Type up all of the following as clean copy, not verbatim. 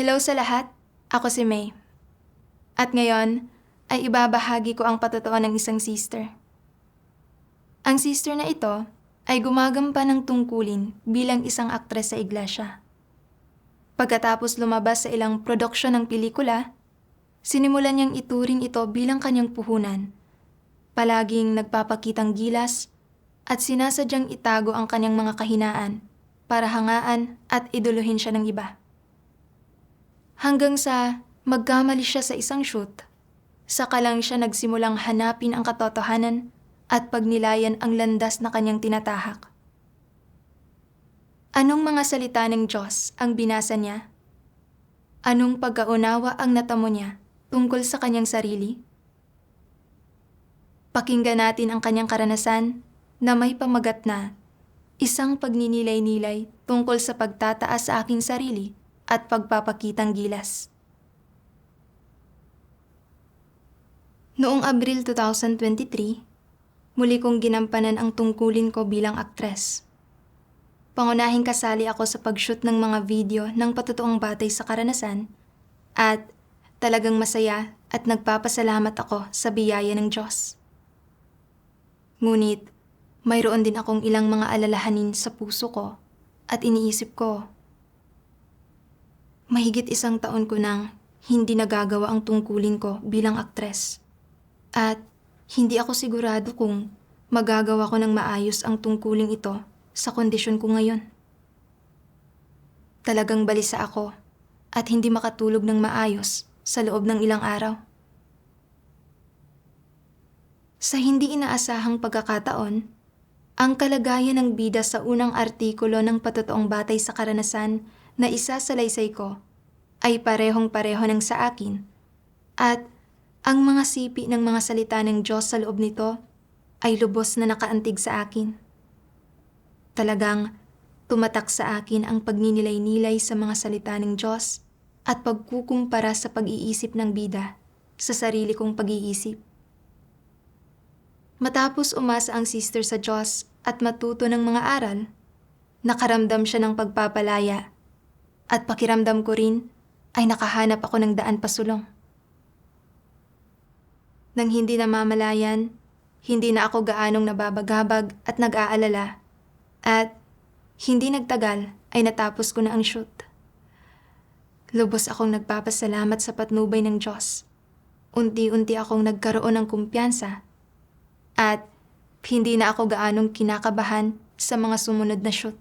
Hello sa lahat, ako si May. At ngayon ay ibabahagi ko ang patotoo ng isang sister. Ang sister na ito ay gumagampan ng tungkulin bilang isang aktres sa iglesia. Pagkatapos lumabas sa ilang produksyon ng pelikula, sinimulan niyang ituring ito bilang kanyang puhunan. Palaging nagpapakitang gilas at sinasadyang itago ang kanyang mga kahinaan para hangaan at iduluhin siya ng iba. Hanggang sa magkamali siya sa isang shoot, saka lang siya nagsimulang hanapin ang katotohanan at pagnilayan ang landas na kanyang tinatahak. Anong mga salita ng Diyos ang binasa niya? Anong pagkaunawa ang natamo niya tungkol sa kanyang sarili? Pakinggan natin ang kanyang karanasan na may pamagat na isang pagninilay-nilay tungkol sa pagtataas sa aking sarili at pagpapakitang gilas. Noong Abril 2023, muli kong ginampanan ang tungkulin ko bilang aktres. Pangunahing kasali ako sa pag-shoot ng mga video ng patotoong batay sa karanasan at talagang masaya at nagpapasalamat ako sa biyaya ng Diyos. Ngunit, mayroon din akong ilang mga alalahanin sa puso ko at iniisip ko. Mahigit 1 taon ko nang hindi nagagawa ang tungkulin ko bilang aktres. At hindi ako sigurado kung magagawa ko ng maayos ang tungkuling ito sa kondisyon ko ngayon. Talagang balisa ako at hindi makatulog ng maayos sa loob ng ilang araw. Sa hindi inaasahang pagkakataon, ang kalagayan ng bida sa unang artikulo ng patotoong batay sa karanasan na isasalaysay ko ay parehong-pareho ng sa akin at ang mga sipi ng mga salita ng Diyos sa loob nito ay lubos na nakaantig sa akin. Talagang tumatak sa akin ang pagninilay-nilay sa mga salita ng Diyos at pagkukumpara sa pag-iisip ng bida sa sarili kong pag-iisip. Matapos umasa ang sister sa Diyos at matuto ng mga aral, nakaramdam siya ng pagpapalaya at pakiramdam ko rin ay nakahanap ako ng daan pasulong. Nang hindi namamalayan, hindi na ako gaanong nababagabag at nag-aalala at hindi nagtagal ay natapos ko na ang shoot. Lubos akong nagpapasalamat sa patnubay ng Diyos. Unti-unti akong nagkaroon ng kumpiyansa at hindi na ako gaanong kinakabahan sa mga sumunod na shoot.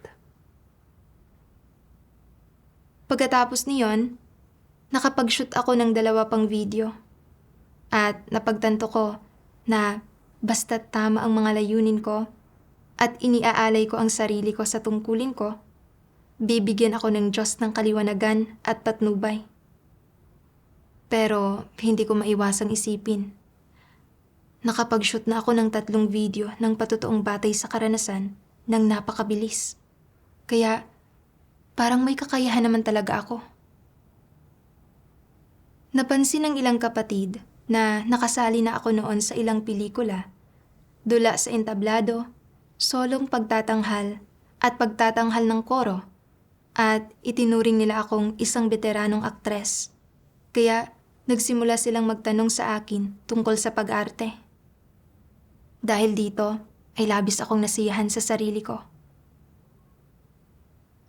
Pagkatapos niyon, nakapag-shoot ako ng 2 pang video at napagtanto ko na basta't tama ang mga layunin ko at iniaalay ko ang sarili ko sa tungkulin ko, bibigyan ako ng Diyos ng kaliwanagan at patnubay. Pero hindi ko maiwasang isipin. Nakapag-shoot na ako ng 3 video ng patotoong batay sa karanasan ng napakabilis. Kaya parang may kakayahan naman talaga ako. Napansin ng ilang kapatid na nakasali na ako noon sa ilang pelikula, dula sa entablado, solong pagtatanghal at pagtatanghal ng koro, at itinuring nila akong isang veteranong aktres. Kaya nagsimula silang magtanong sa akin tungkol sa pag-arte. Dahil dito ay labis akong nasiyahan sa sarili ko.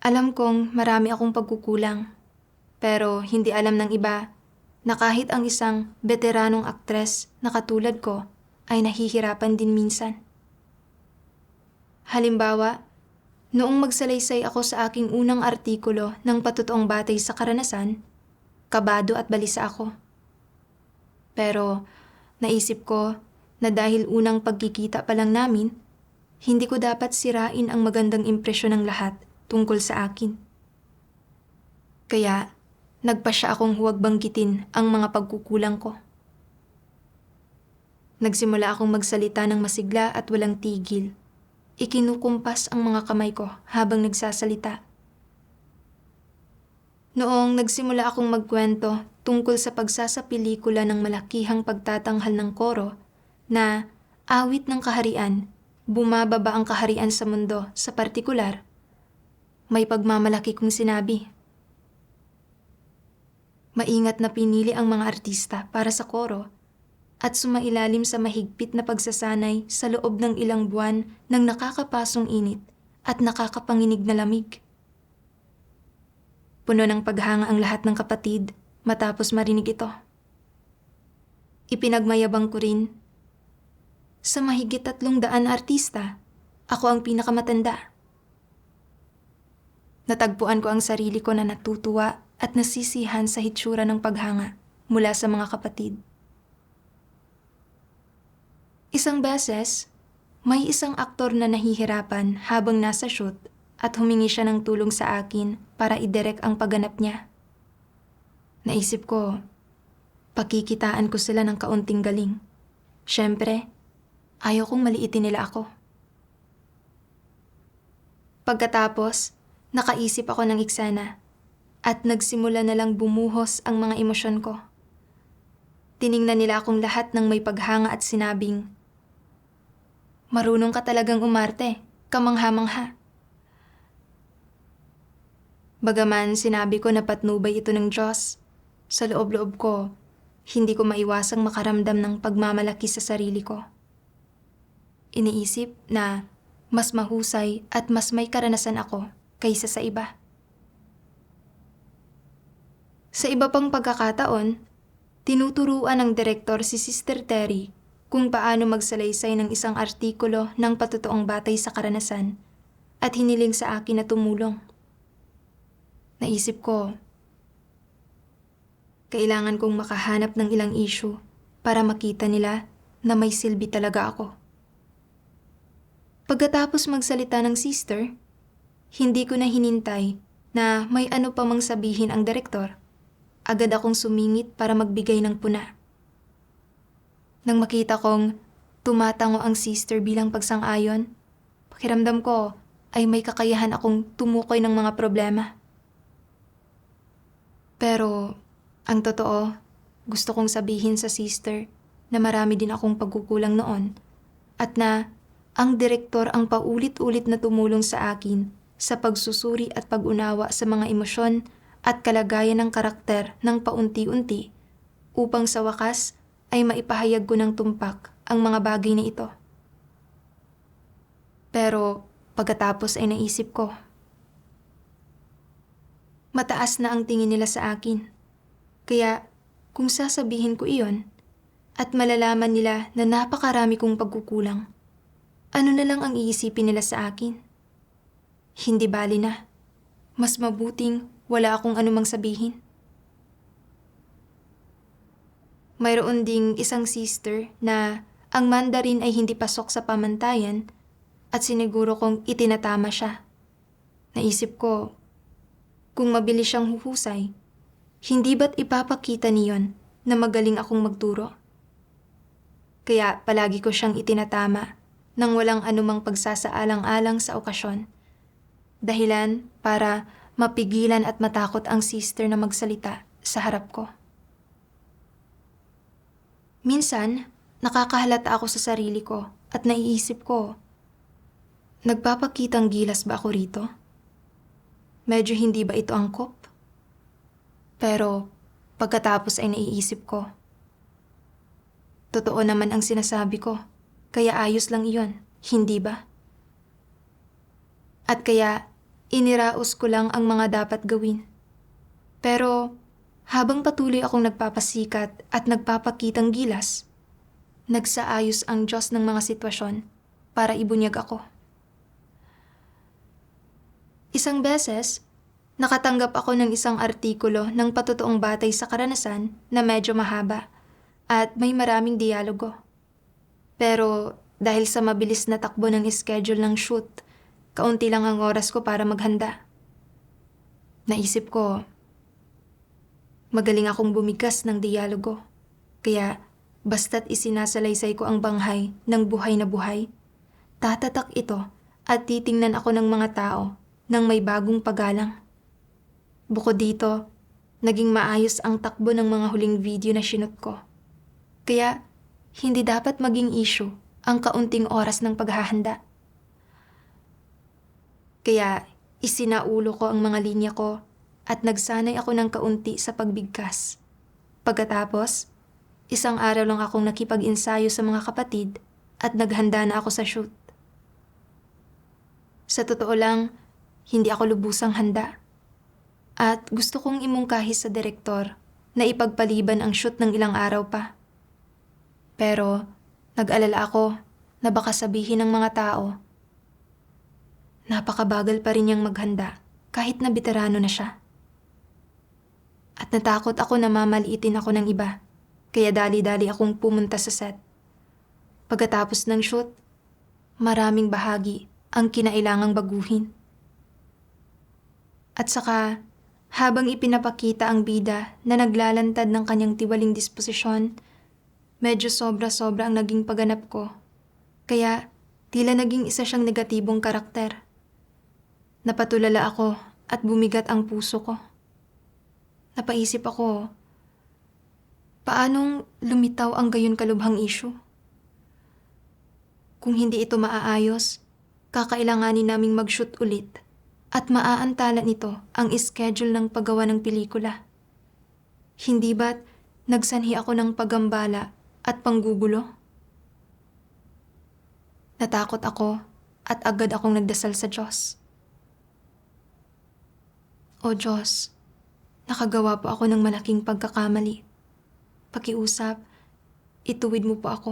Alam kong marami akong pagkukulang, pero hindi alam ng iba na kahit ang isang veteranong aktres na katulad ko ay nahihirapan din minsan. Halimbawa, noong magsalaysay ako sa aking unang artikulo ng patotoong batay sa karanasan, kabado at balisa ako. Pero naisip ko na dahil unang pagkikita pa lang namin, hindi ko dapat sirain ang magandang impresyon ng lahat tungkol sa akin. Kaya nagpasya akong huwag banggitin ang mga pagkukulang ko. Nagsimula akong magsalita ng masigla at walang tigil. Ikinukumpas ang mga kamay ko habang nagsasalita. Noong nagsimula akong magkwento tungkol sa pagsasapelikula ng malakihang pagtatanghal ng koro na awit ng kaharian, bumababa ang kaharian sa mundo sa partikular, may pagmamalaki kong sinabi. Maingat na pinili ang mga artista para sa koro at sumailalim sa mahigpit na pagsasanay sa loob ng ilang buwan ng nakakapasong init at nakakapanginig na lamig. Puno ng paghanga ang lahat ng kapatid matapos marinig ito. Ipinagmayabang ko rin, sa mahigit 300 artista, ako ang pinakamatanda. Natagpuan ko ang sarili ko na natutuwa at nasisihan sa hitsura ng paghanga mula sa mga kapatid. Isang beses, may isang aktor na nahihirapan habang nasa shoot at humingi siya ng tulong sa akin para idirect ang pagganap niya. Naisip ko, pakikitaan ko sila ng kaunting galing. Siyempre, ayaw kong maliitin nila ako. Pagkatapos, nakaisip ako ng eksena at nagsimula na lang bumuhos ang mga emosyon ko. Tiningnan nila akong lahat ng may paghanga at sinabing, "Marunong ka talagang umarte, kamangha-mangha." Bagaman sinabi ko na patnubay ito ng Diyos, sa loob-loob ko, hindi ko maiwasang makaramdam ng pagmamalaki sa sarili ko. Iniisip na mas mahusay at mas may karanasan ako kaysa sa iba. Sa iba pang pagkakataon, tinuturuan ng direktor si Sister Terry kung paano magsalaysay ng isang artikulo ng patotoong batay sa karanasan at hiniling sa akin na tumulong. Naisip ko, kailangan kong makahanap ng ilang issue para makita nila na may silbi talaga ako. Pagkatapos magsalita ng sister, hindi ko na hinintay na may ano pa mang sabihin ang direktor. Agad akong sumingit para magbigay ng puna. Nang makita kong tumatango ang sister bilang pagsang-ayon, pakiramdam ko ay may kakayahan akong tumukoy ng mga problema. Pero ang totoo, gusto kong sabihin sa sister na marami din akong pagkukulang noon at na ang direktor ang paulit-ulit na tumulong sa akin sa pagsusuri at pag-unawa sa mga emosyon at kalagayan ng karakter ng paunti-unti upang sa wakas ay maipahayag ko ng tumpak ang mga bagay na ito. Pero pagkatapos ay naisip ko, mataas na ang tingin nila sa akin. Kaya kung sasabihin ko iyon at malalaman nila na napakarami kong pagkukulang, ano na lang ang iisipin nila sa akin? Hindi bali na. Mas mabuting wala akong anumang sabihin. Mayroon ding isang sister na ang Mandarin ay hindi pasok sa pamantayan at siniguro kong itinatama siya. Naisip ko, kung mabilis siyang huhusay, hindi ba't ipapakita niyon na magaling akong magturo? Kaya palagi ko siyang itinatama nang walang anumang pagsasaalang-alang sa okasyon. Dahilan para mapigilan at matakot ang sister na magsalita sa harap ko. Minsan, nakakahalata ako sa sarili ko at naiisip ko, nagpapakitang gilas ba ako rito? Medyo hindi ba ito angkop? Pero pagkatapos ay naiisip ko, totoo naman ang sinasabi ko, kaya ayos lang iyon, hindi ba? At kaya iniraos ko lang ang mga dapat gawin. Pero habang patuloy akong nagpapasikat at nagpapakitang gilas, nagsaayos ang Diyos ng mga sitwasyon para ibunyag ako. Isang beses, nakatanggap ako ng isang artikulo ng patotoong batay sa karanasan na medyo mahaba at may maraming dialogo. Pero dahil sa mabilis na takbo ng schedule ng shoot, kaunti lang ang oras ko para maghanda. Naisip ko, magaling akong bumigkas ng dialogo. Kaya basta't isinasalaysay ko ang banghay ng buhay na buhay, tatatak ito at titingnan ako ng mga tao ng may bagong paggalang. Bukod dito, naging maayos ang takbo ng mga huling video na sinut ko. Kaya hindi dapat maging issue ang kaunting oras ng paghahanda. Kaya isinaulo ko ang mga linya ko at nagsanay ako ng kaunti sa pagbigkas. Pagkatapos, isang araw lang akong nakipag-ensayo sa mga kapatid at naghanda na ako sa shoot. Sa totoo lang, hindi ako lubusang handa. At gusto kong imungkahi sa direktor na ipagpaliban ang shoot ng ilang araw pa. Pero nag-alala ako na baka sabihin ng mga tao, napakabagal pa rin niyang maghanda kahit na veterano na siya. At natakot ako na mamaliitin ako ng iba, kaya dali-dali akong pumunta sa set. Pagkatapos ng shoot, maraming bahagi ang kinailangang baguhin. At saka, habang ipinapakita ang bida na naglalantad ng kanyang tiwaling disposisyon, medyo sobra-sobra ang naging pagganap ko. Kaya, tila naging isa siyang negatibong karakter. Napatulala ako at bumigat ang puso ko. Napaisip ako, paanong lumitaw ang gayon kalubhang issue? Kung hindi ito maaayos, kakailanganin naming mag-shoot ulit at maaantala nito ang schedule ng paggawa ng pelikula. Hindi ba't nagsanhi ako ng paggambala at panggugulo? Natakot ako at agad akong nagdasal sa Diyos. O Diyos, nakagawa po ako ng malaking pagkakamali. Pakiusap, ituwid mo po ako.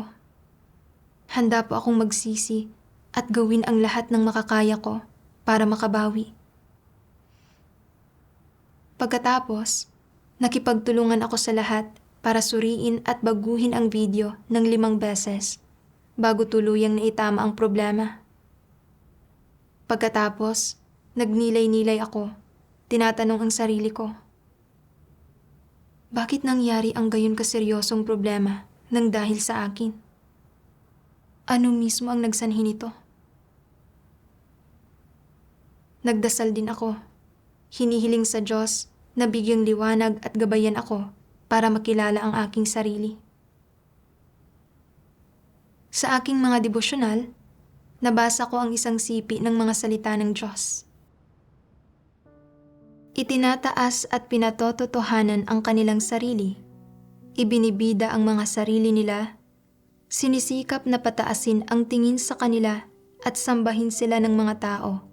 Handa po akong magsisi at gawin ang lahat ng makakaya ko para makabawi. Pagkatapos, nakipagtulungan ako sa lahat para suriin at baguhin ang video ng 5 beses bago tuluyang naitama ang problema. Pagkatapos, nagnilay-nilay ako, tinatanong ang sarili ko, bakit nangyari ang gayon kaseryosong problema nang dahil sa akin? Ano mismo ang nagsanhi nito? Nagdasal din ako. Hinihiling sa Diyos na bigyang liwanag at gabayan ako para makilala ang aking sarili. Sa aking mga devosyonal, nabasa ko ang isang sipi ng mga salita ng Diyos. Itinataas at pinatototohanan ang kanilang sarili, ibinibida ang mga sarili nila, sinisikap na pataasin ang tingin sa kanila at sambahin sila ng mga tao.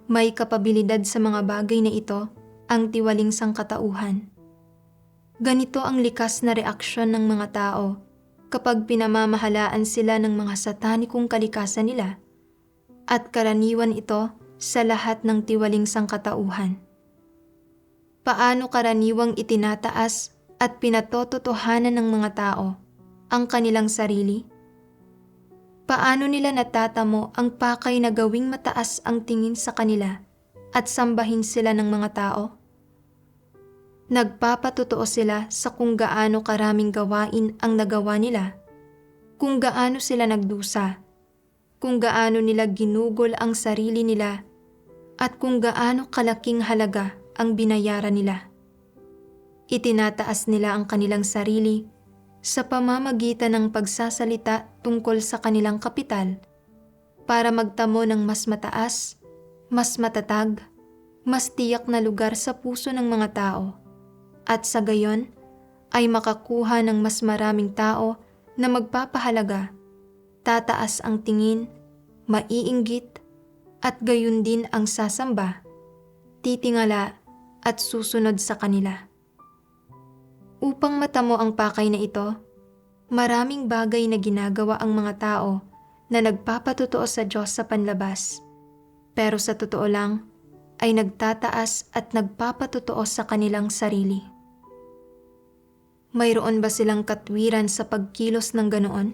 May kapabilidad sa mga bagay na ito ang tiwaling sangkatauhan. Ganito ang likas na reaksyon ng mga tao kapag pinamamahalaan sila ng mga satanikong kalikasan nila at karaniwan ito sa lahat ng tiwaling sangkatauhan. Paano karaniwang itinataas at pinatototohanan ng mga tao ang kanilang sarili? Paano nila natatamo ang pakay na gawing mataas ang tingin sa kanila at sambahin sila ng mga tao? Nagpapatotoo sila sa kung gaano karaming gawain ang nagawa nila, kung gaano sila nagdusa, kung gaano nila ginugol ang sarili nila, at kung gaano kalaking halaga ang binayaran nila. Itinataas nila ang kanilang sarili sa pamamagitan ng pagsasalita tungkol sa kanilang kapital para magtamo ng mas mataas, mas matatag, mas tiyak na lugar sa puso ng mga tao at sa gayon ay makakuha ng mas maraming tao na magpapahalaga, tataas ang tingin, maiinggit at gayon din ang sasamba, titingala at susunod sa kanila. Upang matamo ang pakay na ito, maraming bagay na ginagawa ang mga tao na nagpapatotoo sa Diyos sa panlabas, pero sa totoo lang ay nagtataas at nagpapatotoo sa kanilang sarili. Mayroon ba silang katwiran sa pagkilos ng ganoon?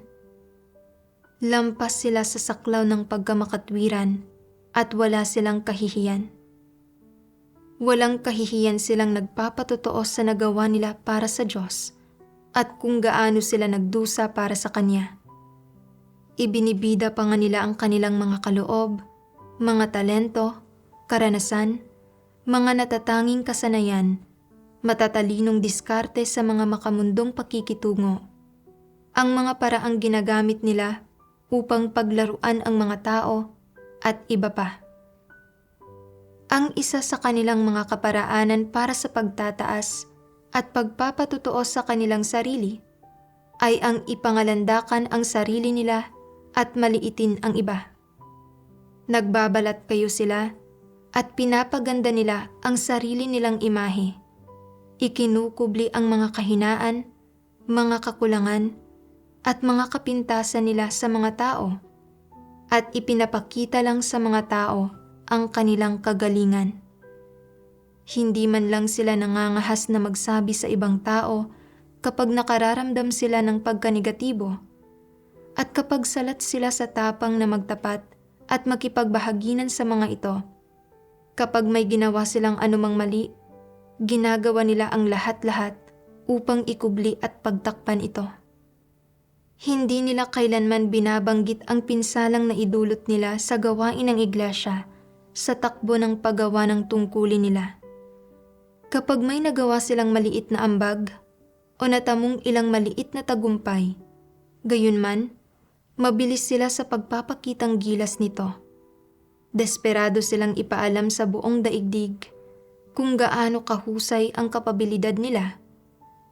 Lampas sila sa saklaw ng pagkamakatwiran at wala silang kahihiyan. Walang kahihiyan silang nagpapatotoo sa nagawa nila para sa Diyos at kung gaano sila nagdusa para sa Kanya. Ibinibida pa nga nila ang kanilang mga kaloob, mga talento, karanasan, mga natatanging kasanayan, matatalinong diskarte sa mga makamundong pakikitungo, ang mga paraang ginagamit nila upang paglaruan ang mga tao at iba pa. Ang isa sa kanilang mga kaparaanan para sa pagtataas at pagpapatotoo sa kanilang sarili ay ang ipangalandakan ang sarili nila at maliitin ang iba. Nagbabalat kayo sila at pinapaganda nila ang sarili nilang imahe. Ikinukubli ang mga kahinaan, mga kakulangan, at mga kapintasan nila sa mga tao, at ipinapakita lang sa mga tao ang kanilang kagalingan. Hindi man lang sila nangangahas na magsabi sa ibang tao kapag nakararamdam sila ng pagkanegatibo, at kapag salat sila sa tapang na magtapat at makipagbahaginan sa mga ito. Kapag may ginawa silang anumang mali, ginagawa nila ang lahat-lahat upang ikubli at pagtakpan ito. Hindi nila kailanman binabanggit ang pinsalang na idulot nila sa gawain ng iglesia sa takbo ng paggawa ng tungkulin nila. Kapag may nagawa silang maliit na ambag o natamong ilang maliit na tagumpay, gayunman, mabilis sila sa pagpapakitang gilas nito. Desperado silang ipaalam sa buong daigdig kung gaano kahusay ang kapabilidad nila,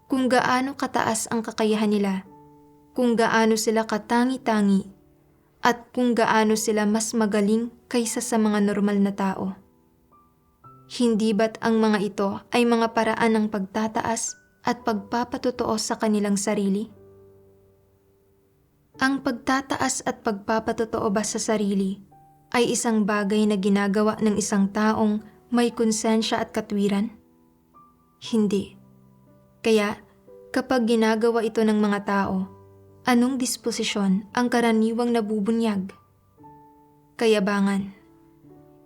kung gaano kataas ang kakayahan nila, kung gaano sila katangi-tangi, at kung gaano sila mas magaling kaysa sa mga normal na tao. Hindi ba't ang mga ito ay mga paraan ng pagtataas at pagpapatotoo sa kanilang sarili? Ang pagtataas at pagpapatotoo ba sa sarili ay isang bagay na ginagawa ng isang taong may konsensya at katwiran? Hindi. Kaya, kapag ginagawa ito ng mga tao, anong disposisyon ang karaniwang nabubunyag? Kayabangan.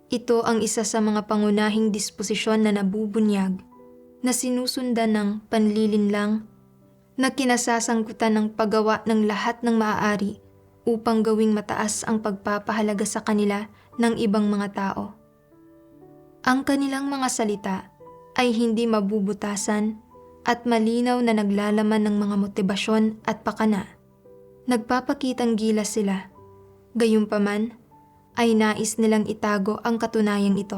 Ito ang isa sa mga pangunahing disposisyon na nabubunyag na sinusundan ng panlilinlang na kinasasangkutan ng paggawa ng lahat ng maaari upang gawing mataas ang pagpapahalaga sa kanila ng ibang mga tao. Ang kanilang mga salita ay hindi mabubutasan at malinaw na naglalaman ng mga motibasyon at pakana. Nagpapakitang gilas sila, gayunpaman ay nais nilang itago ang katunayang ito.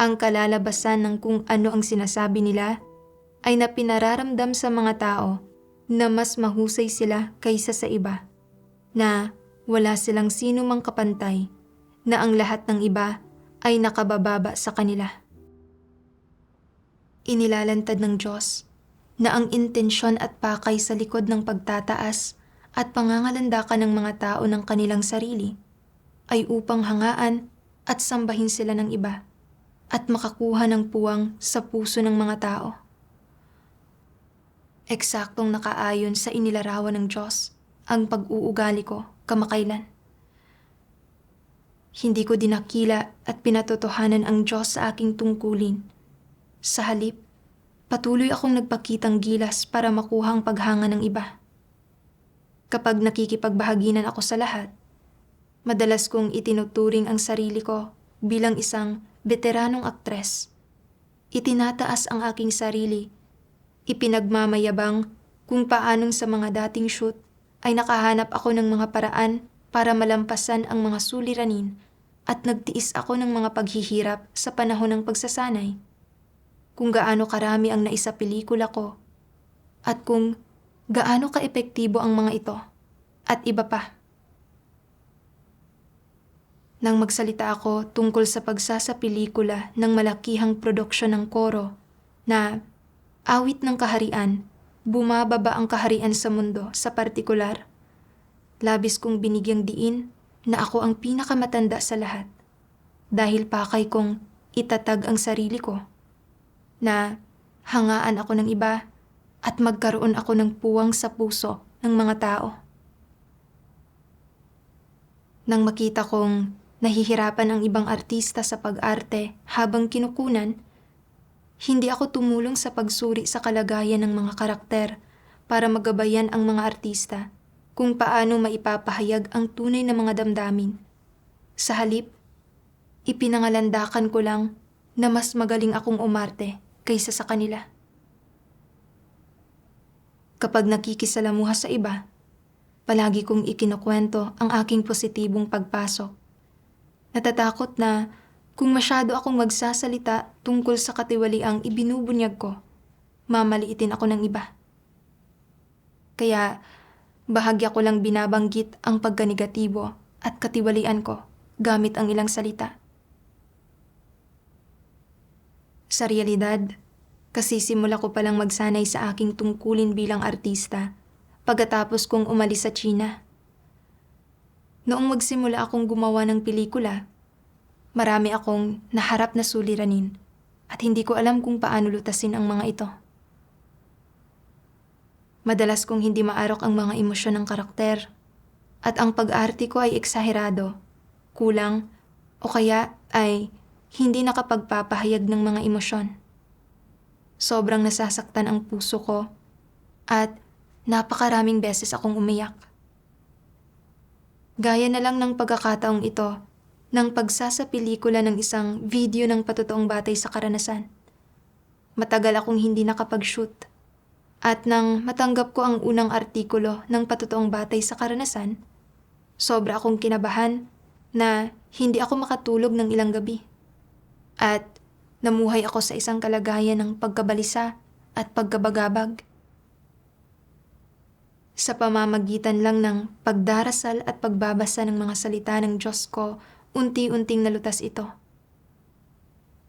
Ang kalalabasan ng kung ano ang sinasabi nila ay na pinararamdam sa mga tao na mas mahusay sila kaysa sa iba, na wala silang sino mang kapantay, na ang lahat ng iba ay nakabababa sa kanila. Inilalantad ng Diyos na ang intensyon at pakay sa likod ng pagtataas at pangangalandakan ng mga tao ng kanilang sarili ay upang hangaan at sambahin sila ng iba at makakuha ng puwang sa puso ng mga tao. Eksaktong nakaayon sa inilarawan ng Diyos ang pag-uugali ko kamakailan. Hindi ko dinakila at pinatotohanan ang Diyos sa aking tungkulin. Sa halip, patuloy akong nagpakitang gilas para makuha ang paghanga ng iba. Kapag nakikipagbahaginan ako sa lahat, madalas kong itinuturing ang sarili ko bilang isang veteranong aktres. Itinataas ang aking sarili, ipinagmamayabang kung paanong sa mga dating shoot ay nakahanap ako ng mga paraan para malampasan ang mga suliranin at nagtiis ako ng mga paghihirap sa panahon ng pagsasanay. Kung gaano karami ang naisapelikula ko at kung gaano kaepektibo ang mga ito at iba pa. Nang magsalita ako tungkol sa pagsasapelikula ng malakihang produksyon ng koro na awit ng kaharian, bumababa ang kaharian sa mundo sa partikular, labis kong binigyang diin na ako ang pinakamatanda sa lahat dahil pakay kong itatag ang sarili ko, na hangaan ako ng iba at magkaroon ako ng puwang sa puso ng mga tao. Nang makita kong nahihirapan ang ibang artista sa pag-arte habang kinukunan, hindi ako tumulong sa pagsuri sa kalagayan ng mga karakter para magabayan ang mga artista kung paano maipapahayag ang tunay na mga damdamin. Sa halip, ipinangalandakan ko lang na mas magaling akong umarte kaysa sa kanila. Kapag nakikisalamuha sa iba, palagi kong ikinukwento ang aking positibong pagpasok. Natatakot na Kung masyado akong magsasalita tungkol sa katiwaliang ibinubunyag ko, mamaliitin ako ng iba. Kaya bahagya ko lang binabanggit ang pagkanegatibo at katiwalian ko gamit ang ilang salita. Sa realidad, kasisimula ko palang magsanay sa aking tungkulin bilang artista pagkatapos kong umalis sa China. Noong magsimula akong gumawa ng pelikula, marami akong naharap na suliranin at hindi ko alam kung paano lutasin ang mga ito. Madalas kong hindi maarok ang mga emosyon ng karakter at ang pag-arte ko ay eksaherado, kulang o kaya ay hindi nakapagpapahayag ng mga emosyon. Sobrang nasasaktan ang puso ko at napakaraming beses akong umiyak. Gaya na lang ng pagkakataong ito ng pagsasapelikula ng isang video ng patotoong batay sa karanasan. Matagal akong hindi nakapag-shoot. At nang matanggap ko ang unang artikulo ng patotoong batay sa karanasan, sobra akong kinabahan na hindi ako makatulog ng ilang gabi. At namuhay ako sa isang kalagayan ng pagkabalisa at pagkabagabag. Sa pamamagitan lang ng pagdarasal at pagbabasa ng mga salita ng Diyos ko, unti-unting nalutas ito.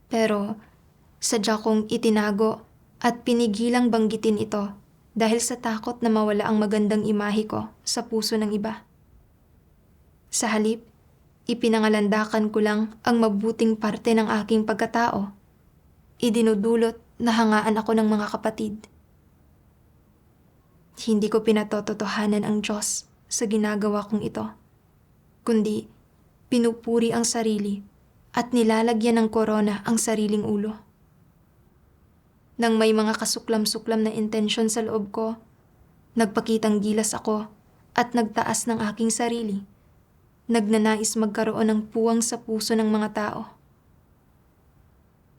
Pero sadya kong itinago at pinigilang banggitin ito dahil sa takot na mawala ang magandang imahe ko sa puso ng iba. Sa halip, ipinangalandakan ko lang ang mabuting parte ng aking pagkatao. Idinudulot na hangaan ako ng mga kapatid. Hindi ko pinatototohanan ang Diyos sa ginagawa kong ito, kundi pinupuri ang sarili at nilalagyan ng korona ang sariling ulo. Nang may mga kasuklam-suklam na intensyon sa loob ko, nagpakitang gilas ako at nagtaas ng aking sarili. Nagnanais magkaroon ng puwang sa puso ng mga tao.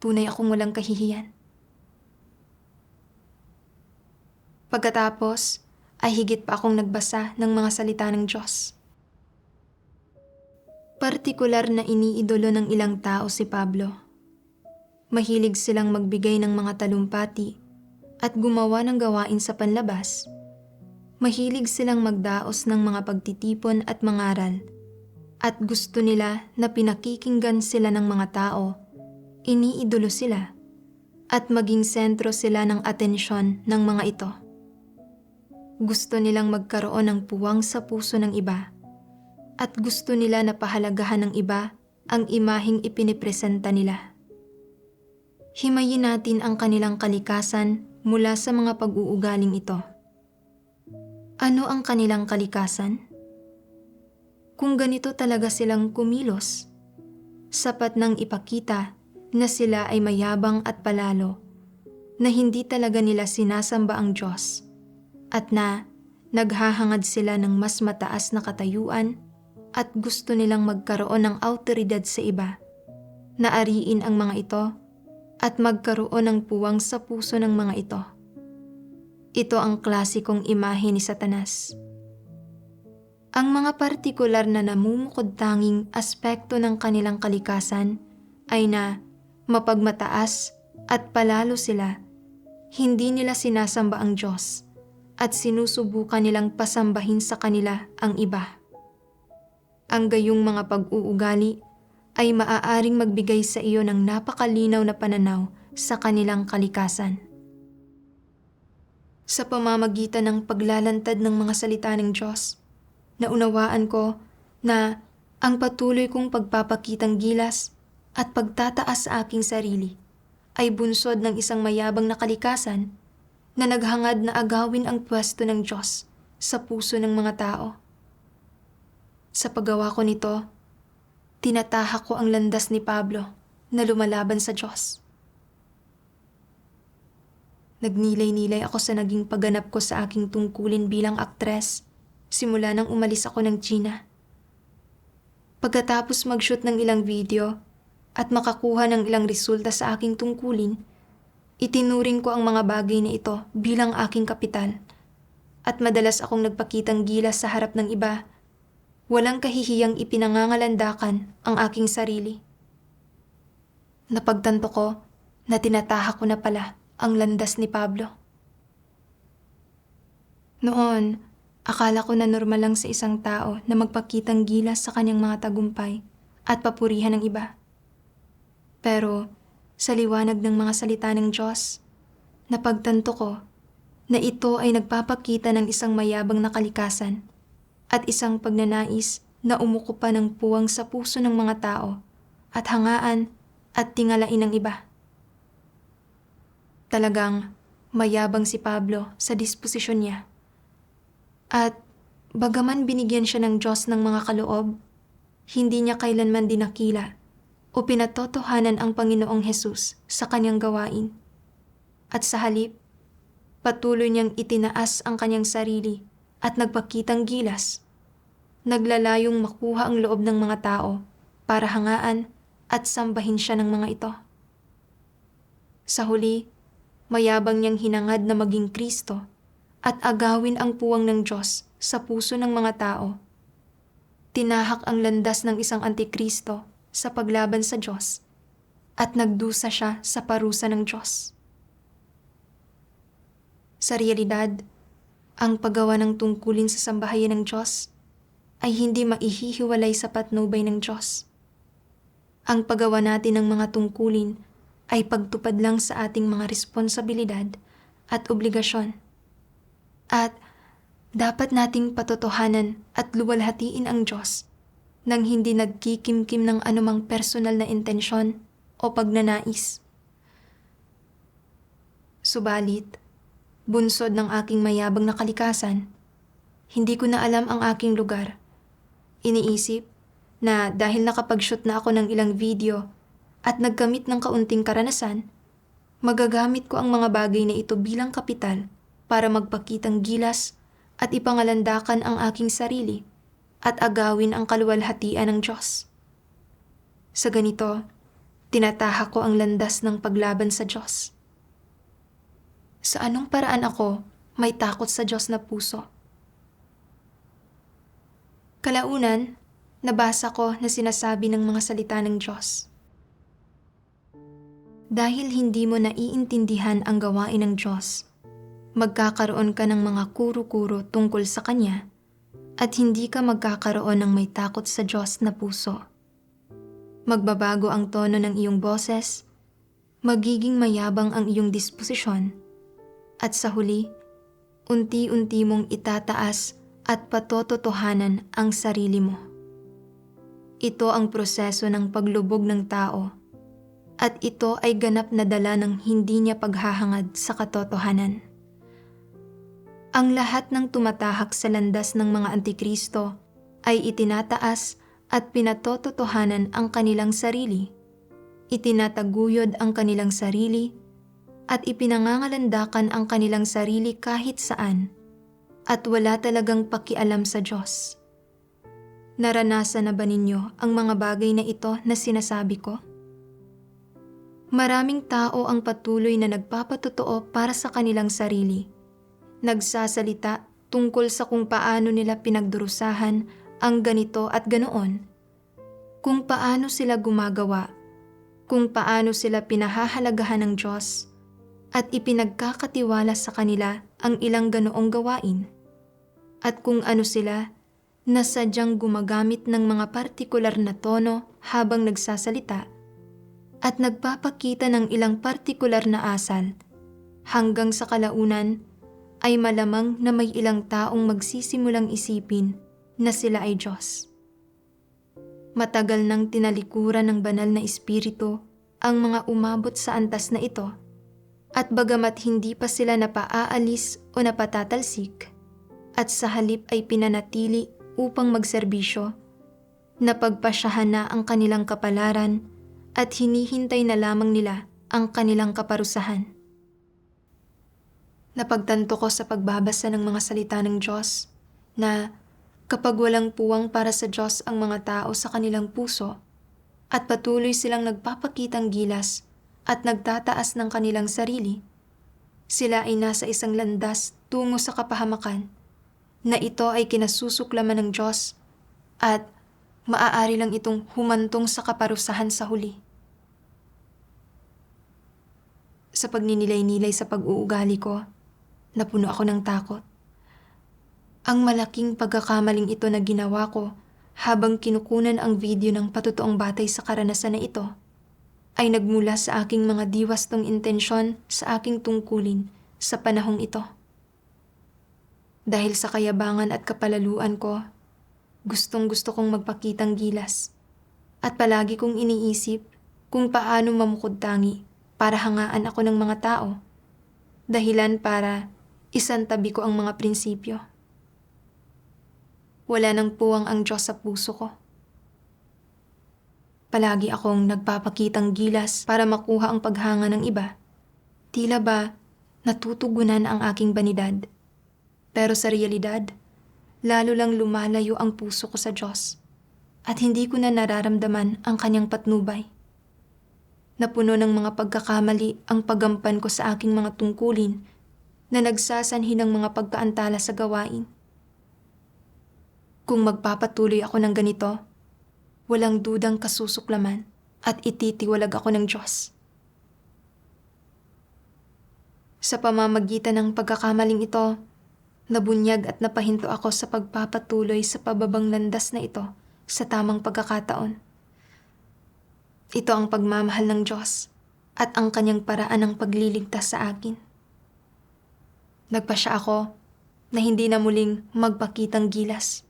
Tunay akong walang kahihiyan. Pagkatapos, ay higit pa akong nagbasa ng mga salita ng Diyos. Partikular na iniidolo ng ilang tao si Pablo. Mahilig silang magbigay ng mga talumpati at gumawa ng gawain sa panlabas. Mahilig silang magdaos ng mga pagtitipon at mangaral. At gusto nila na pinakikinggan sila ng mga tao, iniidolo sila, at maging sentro sila ng atensyon ng mga ito. Gusto nilang magkaroon ng puwang sa puso ng iba, at gusto nila na pahalagahan ng iba ang imaheng ipinipresenta nila. Himayin natin ang kanilang kalikasan mula sa mga pag-uugaling ito. Ano ang kanilang kalikasan? Kung ganito talaga silang kumilos, sapat nang ipakita na sila ay mayabang at palalo, na hindi talaga nila sinasamba ang Diyos, at na naghahangad sila ng mas mataas na katayuan at gusto nilang magkaroon ng awtoridad sa iba, na ariin ang mga ito at magkaroon ng puwang sa puso ng mga ito. Ito ang klasikong imahe ni Satanas. Ang mga partikular na namumukod-tanging aspekto ng kanilang kalikasan ay na mapagmataas at palalo sila, hindi nila sinasamba ang Diyos at sinusubukan nilang pasambahin sa kanila ang iba. Ang gayong mga pag-uugali ay maaaring magbigay sa iyo ng napakalinaw na pananaw sa kanilang kalikasan. Sa pamamagitan ng paglalantad ng mga salita ng Diyos, naunawaan ko na ang patuloy kong pagpapakitang gilas at pagtataas sa aking sarili ay bunsod ng isang mayabang na kalikasan na naghangad na agawin ang pwesto ng Diyos sa puso ng mga tao. Sa paggawa ko nito, tinatahak ko ang landas ni Pablo na lumalaban sa Diyos. Nagnilay-nilay ako sa naging pagganap ko sa aking tungkulin bilang aktres simula nang umalis ako ng China. Pagkatapos mag-shoot ng ilang video at makakuha ng ilang resulta sa aking tungkulin, itinuring ko ang mga bagay na ito bilang aking kapital at madalas akong nagpakitang gilas sa harap ng iba. Walang kahihiyang ipinangangalandakan ang aking sarili. Napagtanto ko na tinatahak ko na pala ang landas ni Pablo. Noon, akala ko na normal lang sa isang tao na magpakitang gilas sa kanyang mga tagumpay at papurihan ng iba. Pero sa liwanag ng mga salita ng Diyos, napagtanto ko na ito ay nagpapakita ng isang mayabang na kalikasan at isang pagnanais na umuko pa ng puwang sa puso ng mga tao at hangaan at tingalain ng iba. Talagang mayabang si Pablo sa disposisyon niya. At bagaman binigyan siya ng Diyos ng mga kaloob, hindi niya kailanman dinakila o pinatotohanan ang Panginoong Hesus sa kanyang gawain. At sa halip, patuloy niyang itinaas ang kanyang sarili at nagpakitang gilas, naglalayong makuha ang loob ng mga tao para hangaan at sambahin siya ng mga ito. Sa huli, mayabang niyang hinangad na maging Kristo at agawin ang puwang ng Diyos sa puso ng mga tao. Tinahak ang landas ng isang antikristo sa paglaban sa Diyos at nagdusa siya sa parusa ng Diyos. Sa realidad, ang paggawa ng tungkulin sa sambahayan ng Diyos ay hindi maihihiwalay sa patnubay ng Diyos. Ang paggawa natin ng mga tungkulin ay pagtupad lang sa ating mga responsibilidad at obligasyon. At dapat nating patotohanan at luwalhatiin ang Diyos nang hindi nagkikimkim ng anumang personal na intensyon o pagnanais. Subalit, bunsod ng aking mayabang na kalikasan, hindi ko na alam ang aking lugar. Iniisip na dahil nakapag-shoot na ako ng ilang video at nagkamit ng kaunting karanasan, magagamit ko ang mga bagay na ito bilang kapital para magpakitang gilas at ipangalandakan ang aking sarili at agawin ang kaluwalhatian ng Diyos. Sa ganito, tinatahak ko ang landas ng paglaban sa Diyos. Sa anong paraan ako may takot sa Diyos na puso? Kalaunan, nabasa ko na sinasabi ng mga salita ng Diyos. Dahil hindi mo naiintindihan ang gawain ng Diyos, magkakaroon ka ng mga kuro-kuro tungkol sa Kanya at hindi ka magkakaroon ng may takot sa Diyos na puso. Magbabago ang tono ng iyong boses, magiging mayabang ang iyong disposisyon, at sa huli, unti-unti mong itataas at patototohanan ang sarili mo. Ito ang proseso ng paglubog ng tao, at ito ay ganap na dala ng hindi niya paghahangad sa katotohanan. Ang lahat ng tumatahak sa landas ng mga antikristo ay itinataas at pinatototohanan ang kanilang sarili, itinataguyod ang kanilang sarili, at ipinangangalandakan ang kanilang sarili kahit saan, at wala talagang pakialam sa Diyos. Naranasan na ba ninyo ang mga bagay na ito na sinasabi ko? Maraming tao ang patuloy na nagpapatotoo para sa kanilang sarili. Nagsasalita tungkol sa kung paano nila pinagdurusahan ang ganito at ganoon, kung paano sila gumagawa, kung paano sila pinahahalagahan ng Diyos, at ipinagkakatiwala sa kanila ang ilang ganoong gawain, at kung ano sila na sadyang gumagamit ng mga partikular na tono habang nagsasalita, at nagpapakita ng ilang partikular na asal, hanggang sa kalaunan ay malamang na may ilang taong magsisimulang isipin na sila ay Diyos. Matagal nang tinalikuran ng banal na espiritu ang mga umabot sa antas na ito, at bagamat hindi pa sila napaaalis o napatatalsik, at sa halip ay pinanatili upang magserbisyo, napagpasyahan na ang kanilang kapalaran at hinihintay na lamang nila ang kanilang kaparusahan. Napagtanto ko sa pagbabasa ng mga salita ng Diyos na kapag walang puwang para sa Diyos ang mga tao sa kanilang puso at patuloy silang nagpapakitang gilas at nagtataas ng kanilang sarili, sila ay nasa isang landas tungo sa kapahamakan na ito ay kinasusuklaman ng Diyos at maaari lang itong humantong sa kaparusahan sa huli. Sa pagninilay-nilay sa pag-uugali ko, napuno ako ng takot. Ang malaking pagkakamaling ito na ginawa ko habang kinukunan ang video ng patotoong batay sa karanasan na ito ay nagmula sa aking mga diwastong intensyon sa aking tungkulin sa panahong ito. Dahil sa kayabangan at kapalaluan ko, gustong-gusto kong magpakitang gilas at palagi kong iniisip kung paano mamukod tangi para hangaan ako ng mga tao, dahilan para isantabi ko ang mga prinsipyo. Wala nang puwang ang Diyos sa puso ko. Palagi akong nagpapakitang gilas para makuha ang paghanga ng iba. Tila ba natutugunan ang aking banidad? Pero sa realidad, lalo lang lumalayo ang puso ko sa Diyos at hindi ko na nararamdaman ang kanyang patnubay. Napuno ng mga pagkakamali ang paggampan ko sa aking mga tungkulin na nagsasanhi ng mga pagkaantala sa gawain. Kung magpapatuloy ako ng ganito, walang dudang kasusuklaman at ititiwalag ako ng Diyos. Sa pamamagitan ng pagkakamaling ito, nabunyag at napahinto ako sa pagpapatuloy sa pababang landas na ito sa tamang pagkakataon. Ito ang pagmamahal ng Diyos at ang kanyang paraan ng pagliligtas sa akin. Nagpasya ako na hindi na muling magpakitang gilas.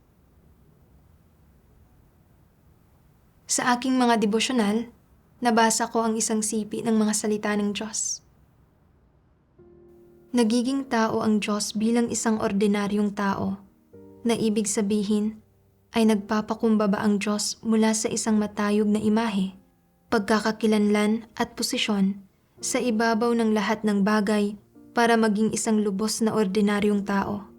Sa aking mga devosyonal, nabasa ko ang isang sipi ng mga salita ng Diyos. Nagiging tao ang Diyos bilang isang ordinaryong tao, na ibig sabihin ay nagpapakumbaba ang Diyos mula sa isang matayog na imahe, pagkakakilanlan at posisyon sa ibabaw ng lahat ng bagay para maging isang lubos na ordinaryong tao.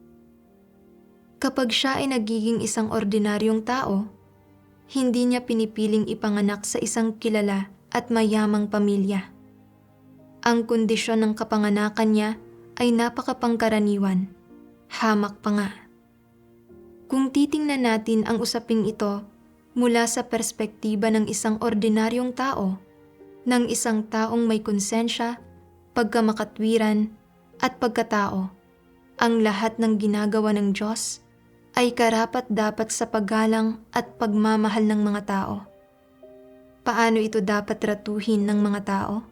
Kapag siya ay nagiging isang ordinaryong tao, hindi niya pinipiling ipanganak sa isang kilala at mayamang pamilya. Ang kondisyon ng kapanganakan niya ay napakapangkaraniwan, hamak pa nga. Kung titingnan natin ang usaping ito mula sa perspektiba ng isang ordinaryong tao, ng isang taong may konsensya, pagkamakatwiran, at pagkatao, ang lahat ng ginagawa ng Diyos ay karapat-dapat sa paggalang at pagmamahal ng mga tao. Paano ito dapat tratuhin ng mga tao?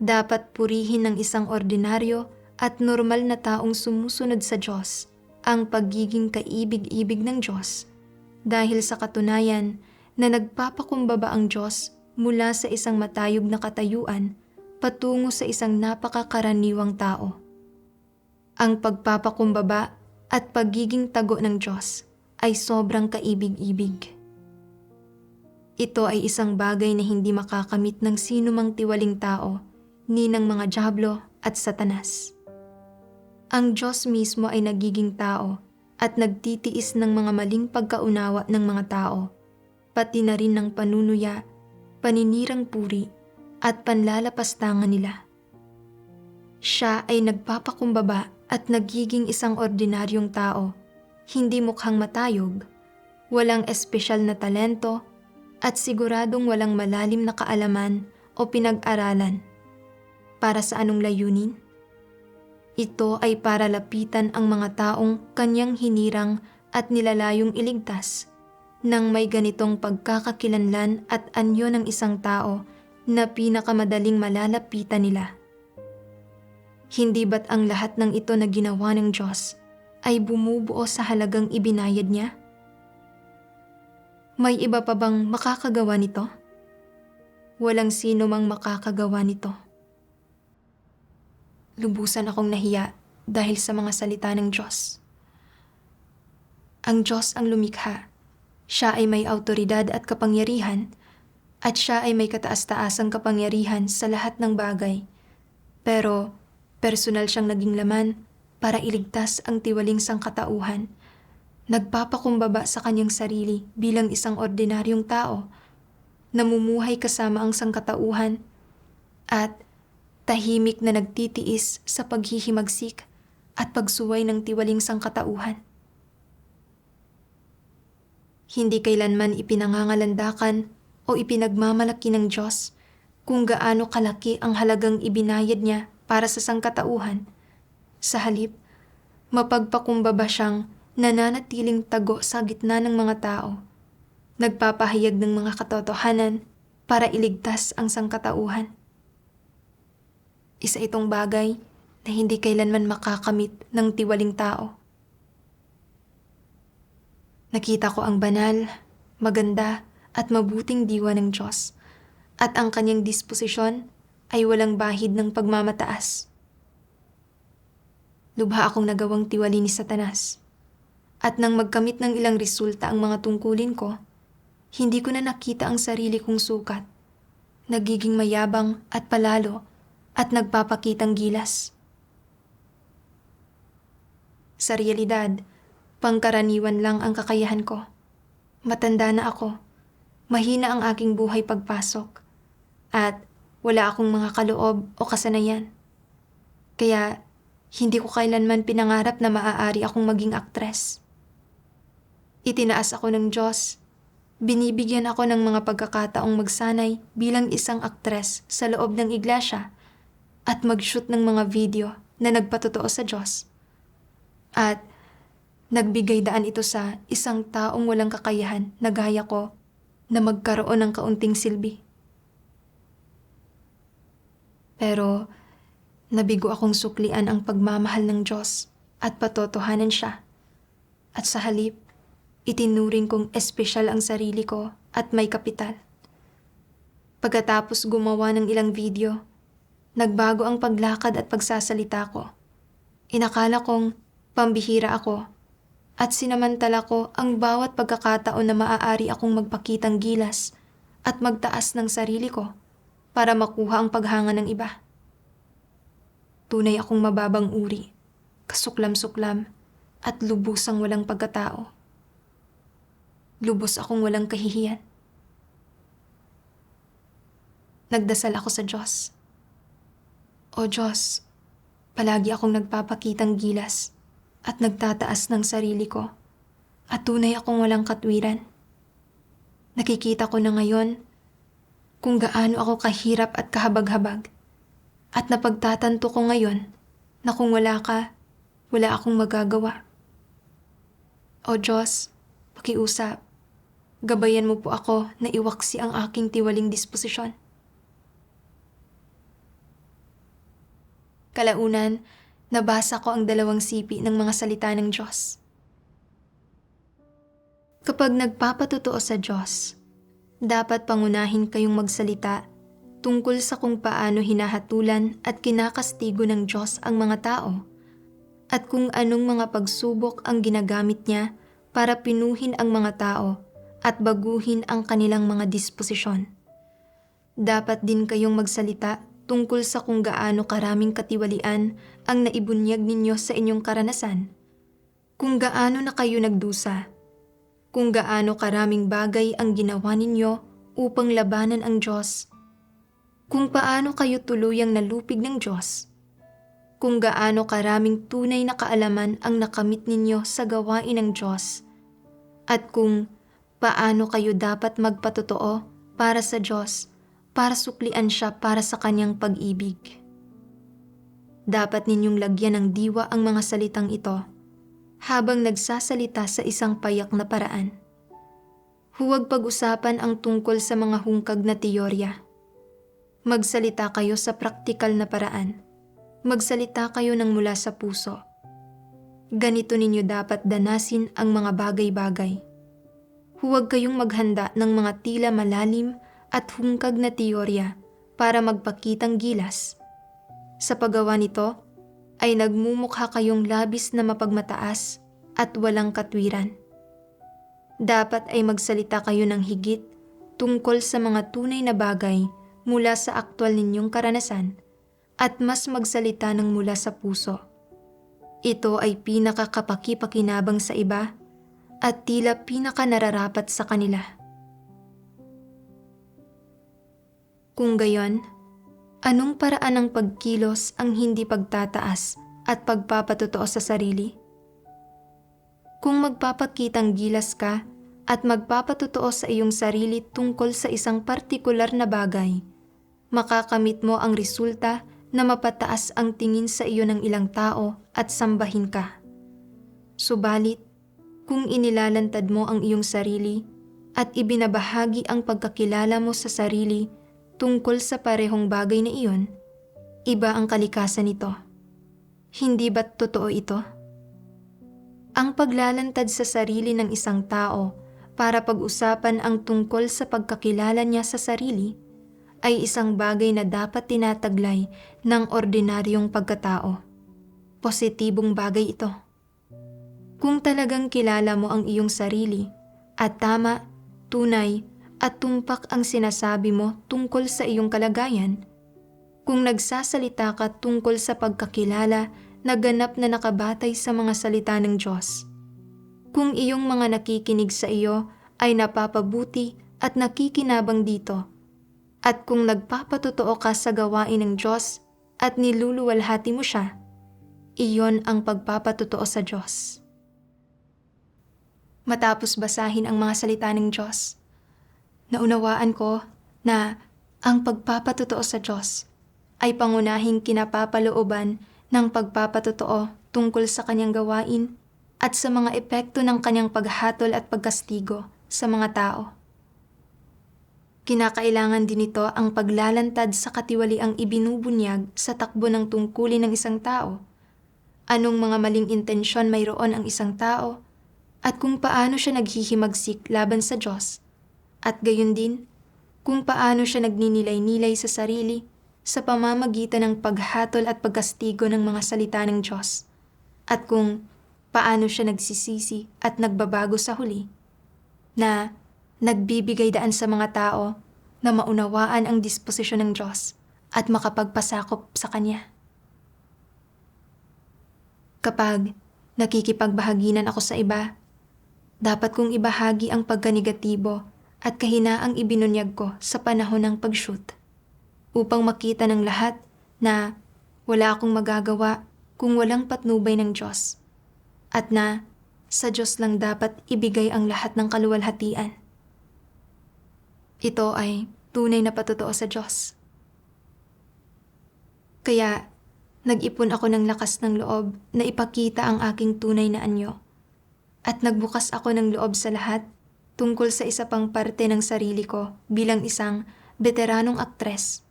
Dapat purihin ng isang ordinaryo at normal na taong sumusunod sa Diyos ang pagiging kaibig-ibig ng Diyos dahil sa katunayan na nagpapakumbaba ang Diyos mula sa isang matayog na katayuan patungo sa isang napakakaraniwang tao. Ang pagpapakumbaba at pagiging tago ng Diyos ay sobrang kaibig-ibig. Ito ay isang bagay na hindi makakamit ng sino mang tiwaling tao, ni ng mga dyablo at satanas. Ang Diyos mismo ay nagiging tao at nagtitiis ng mga maling pagkaunawa ng mga tao, pati na rin ng panunuya, paninirang puri at panlalapastangan nila. Siya ay nagpapakumbaba at nagiging isang ordinaryong tao, hindi mukhang matayog, walang espesyal na talento, at siguradong walang malalim na kaalaman o pinag-aralan. Para sa anong layunin? Ito ay para lapitan ang mga taong kanyang hinirang at nilalayong iligtas nang may ganitong pagkakakilanlan at anyo ng isang tao na pinakamadaling malalapitan nila. Hindi ba't ang lahat ng ito na ginawa ng Diyos ay bumubuo sa halagang ibinayad niya? May iba pa bang makakagawa nito? Walang sino mang makakagawa nito. Lubusan akong nahiya dahil sa mga salita ng Diyos. Ang Diyos ang lumikha. Siya ay may awtoridad at kapangyarihan, at siya ay may kataas-taasang kapangyarihan sa lahat ng bagay. Pero personal siyang naging laman para iligtas ang tiwaling sangkatauhan. Nagpapakumbaba sa kanyang sarili bilang isang ordinaryong tao, namumuhay kasama ang sangkatauhan, at tahimik na nagtitiis sa paghihimagsik at pagsuway ng tiwaling sangkatauhan. Hindi kailanman ipinangangalandakan o ipinagmamalaki ng Diyos kung gaano kalaki ang halagang ibinayad niya para sa sangkatauhan. Sa halip, mapagpakumbaba siyang nananatiling tago sa gitna ng mga tao, nagpapahayag ng mga katotohanan para iligtas ang sangkatauhan. Isa itong bagay na hindi kailanman makakamit ng tiwaling tao. Nakita ko ang banal, maganda at mabuting diwa ng Diyos, at ang kanyang disposisyon ay walang bahid ng pagmamataas. Lubha akong nagawang tiwali ni Satanas, at nang magkamit ng ilang resulta ang mga tungkulin ko, hindi ko na nakita ang sarili kong sukat. Nagiging mayabang at palalo at nagpapakitang gilas. Sa realidad, pangkaraniwan lang ang kakayahan ko. Matanda na ako, mahina ang aking buhay pagpasok, at wala akong mga kaloob o kasanayan. Kaya hindi ko kailanman pinangarap na maaari akong maging aktres. Itinaas ako ng Diyos. Binibigyan ako ng mga pagkakataong magsanay bilang isang aktres sa loob ng iglesia at mag-shoot ng mga video na nagpatotoo sa Diyos. At nagbigay daan ito sa isang taong walang kakayahan na gaya ko na magkaroon ng kaunting silbi. Pero nabigo akong suklian ang pagmamahal ng Diyos at patotohanan siya. At sa halip, itinuring kong espesyal ang sarili ko at may kapital. Pagkatapos gumawa ng ilang video, nagbago ang paglakad at pagsasalita ko. Inakala kong pambihira ako at sinamantala ko ang bawat pagkakataon na maaari akong magpakitang gilas at magtaas ng sarili ko para makuha ang paghanga ng iba. Tunay akong mababang uri, kasuklam-suklam at lubusang walang pagkatao. Lubos akong walang kahihiyan. Nagdasal ako sa Diyos. O Diyos, palagi akong nagpapakitang gilas at nagtataas ng sarili ko at tunay akong walang katwiran. Nakikita ko na ngayon kung gaano ako kahirap at kahabag-habag at napagtatanto ko ngayon na kung wala ka, wala akong magagawa. O Diyos, pakiusap, gabayan mo po ako na iwaksi ang aking tiwaling disposisyon. Kalaunan, nabasa ko ang 2 sipi ng mga salita ng Diyos. Kapag nagpapatotoo sa Diyos, dapat pangunahin kayong magsalita tungkol sa kung paano hinahatulan at kinakastigo ng Diyos ang mga tao at kung anong mga pagsubok ang ginagamit niya para pinuhin ang mga tao at baguhin ang kanilang mga disposisyon. Dapat din kayong magsalita tungkol sa kung gaano karaming katiwalian ang naibunyag ninyo sa inyong karanasan, kung gaano na kayo nagdusa, kung gaano karaming bagay ang ginawa ninyo upang labanan ang Diyos, kung paano kayo tuluyang nalupig ng Diyos, kung gaano karaming tunay na kaalaman ang nakamit ninyo sa gawain ng Diyos, at kung paano kayo dapat magpatotoo para sa Diyos para suklian siya para sa kanyang pag-ibig. Dapat ninyong lagyan ng diwa ang mga salitang ito habang nagsasalita sa isang payak na paraan. Huwag pag-usapan ang tungkol sa mga hungkag na teorya. Magsalita kayo sa praktikal na paraan. Magsalita kayo ng mula sa puso. Ganito ninyo dapat danasin ang mga bagay-bagay. Huwag kayong maghanda ng mga tila malalim at hungkag na teorya para magpakitang gilas. Sa paggawa nito, ay nagmumukha kayong labis na mapagmataas at walang katwiran. Dapat ay magsalita kayo ng higit tungkol sa mga tunay na bagay mula sa aktwal ninyong karanasan at mas magsalita ng mula sa puso. Ito ay pinakakapaki-pakinabang sa iba at tila pinakanararapat sa kanila. Kung gayon, anong paraan ng pagkilos ang hindi pagtataas at pagpapatotoo sa sarili? Kung magpapakitang gilas ka at magpapatotoo sa iyong sarili tungkol sa isang partikular na bagay, makakamit mo ang resulta na mapataas ang tingin sa iyo ng ilang tao at sambahin ka. Subalit, kung inilalantad mo ang iyong sarili at ibinabahagi ang pagkakilala mo sa sarili tungkol sa parehong bagay na iyon, iba ang kalikasan nito. Hindi ba't totoo ito? Ang paglalantad sa sarili ng isang tao para pag-usapan ang tungkol sa pagkakilala niya sa sarili ay isang bagay na dapat tinataglay ng ordinaryong pagkatao. Positibong bagay ito. Kung talagang kilala mo ang iyong sarili at tama, tunay at tumpak ang sinasabi mo tungkol sa iyong kalagayan, kung nagsasalita ka tungkol sa pagkakilala na ganap na nakabatay sa mga salita ng Diyos, kung iyong mga nakikinig sa iyo ay napapabuti at nakikinabang dito, at kung nagpapatotoo ka sa gawain ng Diyos at niluluwalhati mo siya, iyon ang pagpapatotoo sa Diyos. Matapos basahin ang mga salita ng Diyos, naunawaan ko na ang pagpapatotoo sa Diyos ay pangunahing kinapapalooban ng pagpapatotoo tungkol sa kanyang gawain at sa mga epekto ng kanyang paghatol at pagkastigo sa mga tao. Kinakailangan din ito ang paglalantad sa katiwaliang ibinubunyag sa takbo ng tungkulin ng isang tao, anong mga maling intensyon mayroon ang isang tao, at kung paano siya naghihimagsik laban sa Diyos, at gayon din kung paano siya nagninilay-nilay sa sarili sa pamamagitan ng paghatol at pagkastigo ng mga salita ng Diyos, at kung paano siya nagsisisi at nagbabago sa huli, na nagbibigay daan sa mga tao na maunawaan ang disposisyon ng Diyos at makapagpasakop sa Kanya. Kapag nakikipagbahaginan ako sa iba, dapat kong ibahagi ang pagkanegatibo at kahinaang ibinunyag ko sa panahon ng pag-shoot, upang makita ng lahat na wala akong magagawa kung walang patnubay ng Diyos, at na sa Diyos lang dapat ibigay ang lahat ng kaluwalhatian. Ito ay tunay na patotoo sa Diyos. Kaya nag-ipon ako ng lakas ng loob na ipakita ang aking tunay na anyo, at nagbukas ako ng loob sa lahat tungkol sa isa pang parte ng sarili ko bilang isang veteranong aktres.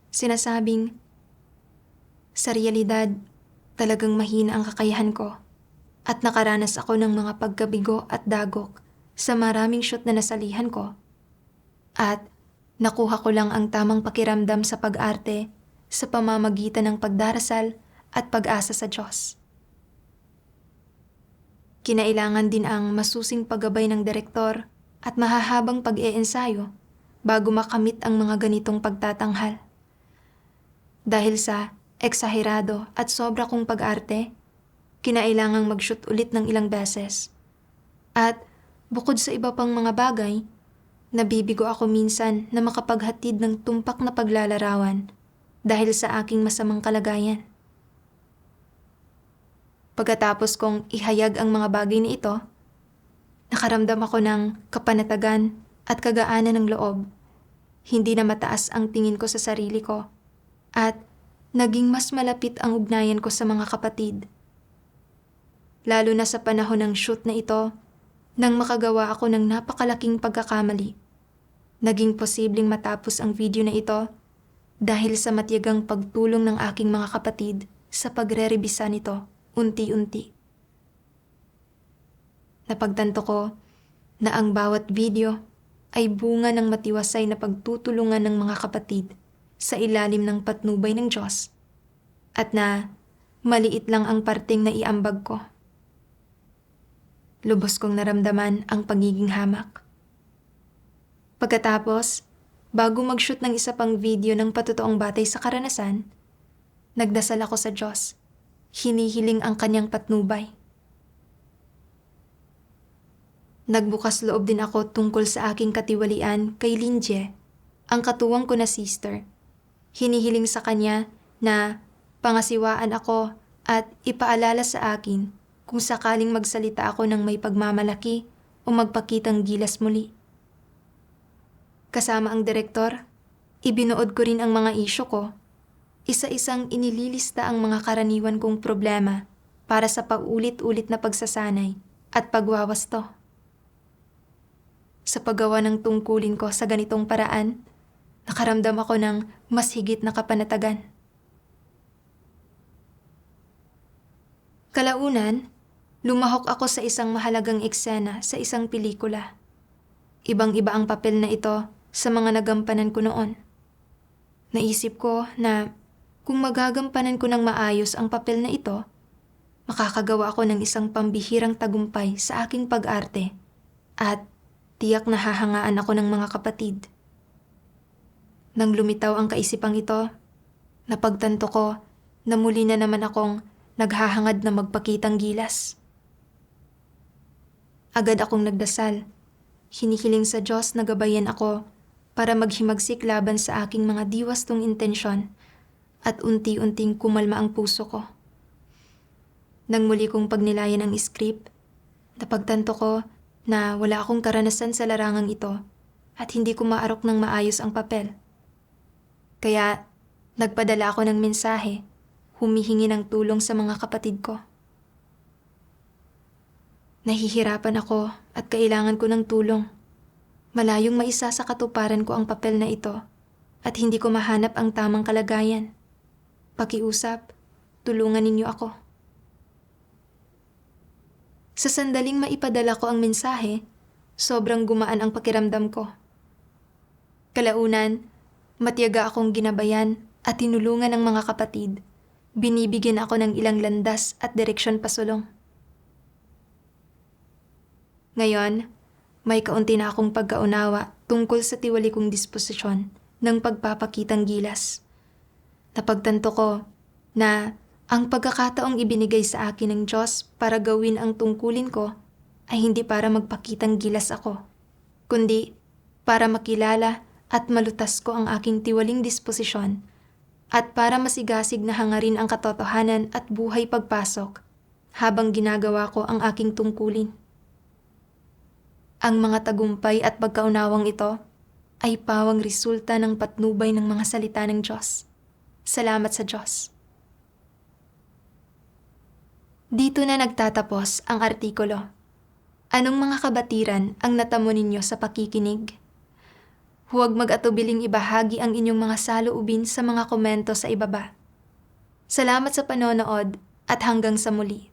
Sinasabing, sa realidad, talagang mahina ang kakayahan ko at nakaranas ako ng mga pagkabigo at dagok sa maraming shoot na nasalihan ko. At nakuha ko lang ang tamang pakiramdam sa pag-arte sa pamamagitan ng pagdarasal at pag-asa sa Diyos. Kinailangan din ang masusing paggabay ng direktor at mahahabang pag-iensayo bago makamit ang mga ganitong pagtatanghal. Dahil sa eksaherado at sobra kong pag-arte, kinailangang mag-shoot ulit ng ilang beses. At bukod sa iba pang mga bagay, nabibigo ako minsan na makapaghatid ng tumpak na paglalarawan dahil sa aking masamang kalagayan. Pagkatapos kong ihayag ang mga bagay na ito, nakaramdam ako ng kapanatagan at kagaanan ng loob. Hindi na mataas ang tingin ko sa sarili ko at naging mas malapit ang ugnayan ko sa mga kapatid. Lalo na sa panahon ng shoot na ito, nang makagawa ako ng napakalaking pagkakamali. Naging posibleng matapos ang video na ito dahil sa matiyagang pagtulong ng aking mga kapatid sa pagre-rebisa nito unti-unti. Napagtanto ko na ang bawat video ay bunga ng matiwasay na pagtutulungan ng mga kapatid sa ilalim ng patnubay ng Diyos, at na maliit lang ang parteng na iambag ko. Lubos kong naramdaman ang pagiging hamak. Pagkatapos, bago mag-shoot ng isa pang video ng patotoong batay sa karanasan, nagdasal ako sa Diyos, hinihiling ang kanyang patnubay. Nagbukas loob din ako tungkol sa aking katiwalian kay Linje, ang katuwang ko na sister. Hinihiling sa kanya na pangasiwaan ako at ipaalala sa akin kung sakaling magsalita ako ng may pagmamalaki o magpakitang gilas muli. Kasama ang direktor, Ibinuod ko rin ang mga isyu ko. Isa-isang inililista ang mga karaniwan kong problema para sa paulit-ulit na pagsasanay at pagwawasto. Sa paggawa ng tungkulin ko sa ganitong paraan, nakaramdam ako ng mas higit na kapanatagan. Kalaunan, lumahok ako sa isang mahalagang eksena sa isang pelikula. Ibang-iba ang papel na ito sa mga nagampanan ko noon. Naisip ko na kung magagampanan ko ng maayos ang papel na ito, makakagawa ako ng isang pambihirang tagumpay sa aking pag-arte at tiyak na hahangaan ako ng mga kapatid. Nang lumitaw ang kaisipang ito, napagtanto ko na muli na naman akong naghahangad na magpakitang gilas. Agad akong nagdasal, hinihiling sa Diyos na gabayan ako para maghimagsik laban sa aking mga diwastong intensyon at unti-unting kumalma ang puso ko. Nang muli kong pagnilayan ang script, napagtanto ko na wala akong karanasan sa larangang ito at hindi ko maarok ng maayos ang papel. Kaya nagpadala ako ng mensahe, humihingi ng tulong sa mga kapatid ko. Nahihirapan ako at kailangan ko ng tulong. Malayong maisa sa katuparan ko ang papel na ito at hindi ko mahanap ang tamang kalagayan. Pakiusap, tulungan ninyo ako. Sa sandaling maipadala ko ang mensahe, sobrang gumaan ang pakiramdam ko. Kalaunan, matiyaga akong ginabayan at tinulungan ng mga kapatid. Binibigyan ako ng ilang landas at direksyon pasulong. Ngayon, may kaunti na akong pagkaunawa tungkol sa tiwali kong disposisyon ng pagpapakitang gilas. Napagtanto ko na ang pagkakataong ibinigay sa akin ng Diyos para gawin ang tungkulin ko ay hindi para magpakitang gilas ako, kundi para makilala at malutas ko ang aking tiwaling disposisyon at para masigasig na hangarin ang katotohanan at buhay pagpasok habang ginagawa ko ang aking tungkulin. Ang mga tagumpay at pagkaunawang ito ay pawang resulta ng patnubay ng mga salita ng Diyos. Salamat sa Diyos. Dito na nagtatapos ang artikulo. Anong mga kabatiran ang natamo ninyo sa pakikinig? Huwag mag-atubiling ibahagi ang inyong mga saloobin sa mga komento sa ibaba. Salamat sa panonood at hanggang sa muli.